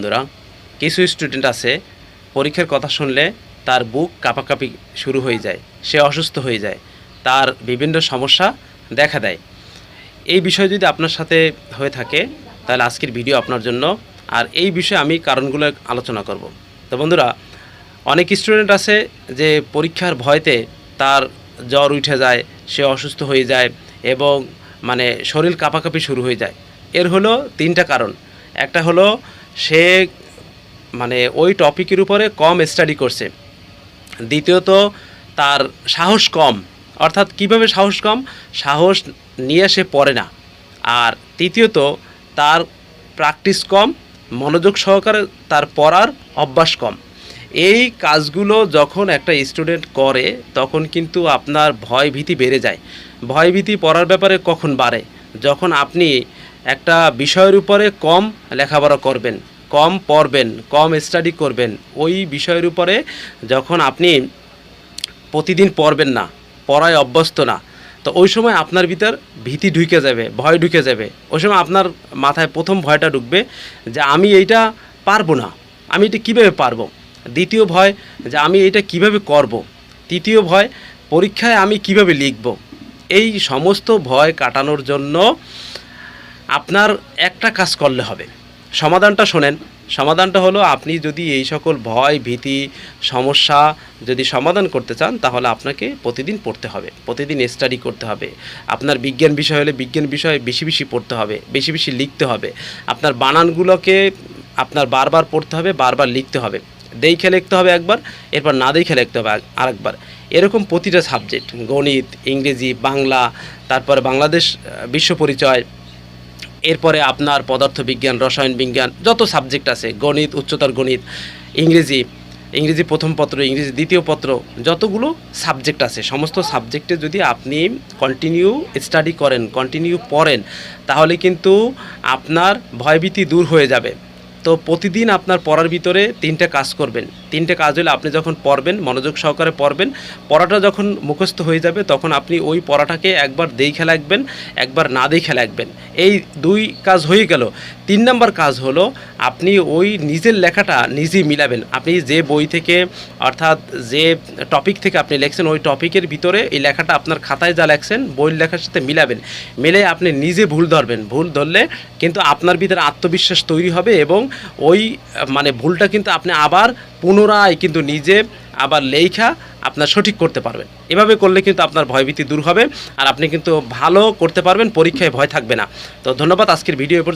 বন্ধুরা, কিছু স্টুডেন্ট আছে পরীক্ষার কথা শুনলে তার বুক কাঁপাকাঁপি শুরু হয়ে যায়, সে অসুস্থ হয়ে যায়, তার বিভিন্ন সমস্যা দেখা দেয়। এই বিষয় যদি আপনার সাথে হয়ে থাকে তাহলে আজকের ভিডিও আপনার জন্য। আর এই বিষয়ে আমি কারণগুলো আলোচনা করব। তো বন্ধুরা, অনেক স্টুডেন্ট আছে যে পরীক্ষার ভয়তে তার জ্বর উঠে যায়, সে অসুস্থ হয়ে যায় এবং শরীর কাঁপাকাঁপি শুরু হয়ে যায়। এর হলো তিনটা কারণ। একটা হলো সে ওই টপিকের উপরে কম স্টাডি করছে। দ্বিতীয়ত তার সাহস কম, অর্থাৎ কিভাবে সাহস কম, সাহস নিয়ে সে পড়ে না। আর তৃতীয়ত তার প্র্যাকটিস কম, মনোযোগ সহকারে তার পড়ার অভ্যাস কম। এই কাজগুলো যখন একটা স্টুডেন্ট করে তখন কিন্তু আপনার ভয় ভীতি বেড়ে যায়। ভয় ভীতি পড়ার ব্যাপারে কখন বাড়ে? যখন আপনি একটা বিষয়ের উপরে কম লেখাপড়া করবেন, কম পড়বেন, কম স্টাডি করবেন। ওই বিষয়ের উপরে যখন আপনি প্রতিদিন পড়বেন না, পড়ায় অভ্যস্ত না, তো ওই সময় আপনার ভিতর ভীতি ঢুকে যাবে, ভয় ঢুকে যাবে। ওই সময় আপনার মাথায় প্রথম ভয়টা ঢুকবে যে আমি এইটা পারবো না, আমি এটা কীভাবে পারবো। দ্বিতীয় ভয় যে আমি এটা কিভাবে করব। তৃতীয় ভয় পরীক্ষায় আমি কিভাবে লিখব। এই সমস্ত ভয় কাটানোর জন্য আপনার একটা কাজ করলে হবে। সমাধানটা শোনেন। সমাধানটা হলো, আপনি যদি এই সকল ভয় ভীতি সমস্যা যদি সমাধান করতে চান তাহলে আপনাকে প্রতিদিন পড়তে হবে, প্রতিদিন স্টাডি করতে হবে। আপনার বিজ্ঞান বিষয় হলে বিজ্ঞান বিষয়ে বেশি বেশি পড়তে হবে, বেশি বেশি লিখতে হবে। আপনার বানানগুলোকে আপনার বারবার পড়তে হবে, বারবার লিখতে হবে। দেখে লিখতে হবে একবার, এরপর না দেখে লিখতে হবে আরেকবার। এরকম প্রতিটা সাবজেক্ট, গণিত, ইংরেজি, বাংলা, তারপরে বাংলাদেশ বিশ্ব পরিচয়, এরপরে আপনার পদার্থবিজ্ঞান, রসায়ন বিজ্ঞান, যত সাবজেক্ট আছে, গণিত, উচ্চতর গণিত, ইংরেজি প্রথম পত্র, ইংরেজি দ্বিতীয় পত্র, যতগুলো সাবজেক্ট আছে সমস্ত সাবজেক্টে যদি আপনি কন্টিনিউ স্টাডি করেন, কন্টিনিউ পড়েন, তাহলে কিন্তু আপনার ভয়ভীতি দূর হয়ে যাবে। তো প্রতিদিন আপনার পড়ার ভিতরে তিনটে কাজ করবেন। তিনটে কাজ হলে আপনি যখন পড়বেন, মনোযোগ সহকারে পড়বেন, পড়াটা যখন মুখস্থ হয়ে যাবে তখন আপনি ওই পড়াটাকে একবার দেখে লিখবেন, একবার না দেখে লিখবেন। এই দুই কাজ হয়ে গেল। 3 নম্বর কাজ হলো আপনি ওই নিজের লেখাটা নিজেই মিলাবেন। আপনি যে বই থেকে, অর্থাৎ যে টপিক থেকে আপনি লিখছেন, ওই টপিকের ভিতরে এই লেখাটা আপনার খাতায় যা লিখছেন বইয়ের লেখার সাথে মিলাবেন। মিলে আপনি নিজে ভুল ধরবেন। ভুল ধরলে কিন্তু আপনার ভিতরে আত্মবিশ্বাস তৈরি হবে এবং ওই ভুলটা কিন্তু আপনি আবার পুনরায় কিন্তু নিজে আবার লেখা আপনার সঠিক করতে পারবেন। এভাবে করলে কিন্তু আপনার ভয়ভীতি দূর হবে আর আপনি কিন্তু ভালো করতে পারবেন, পরীক্ষায় ভয় থাকবে না। তো ধন্যবাদ, আজকের ভিডিও এ পর্যন্ত।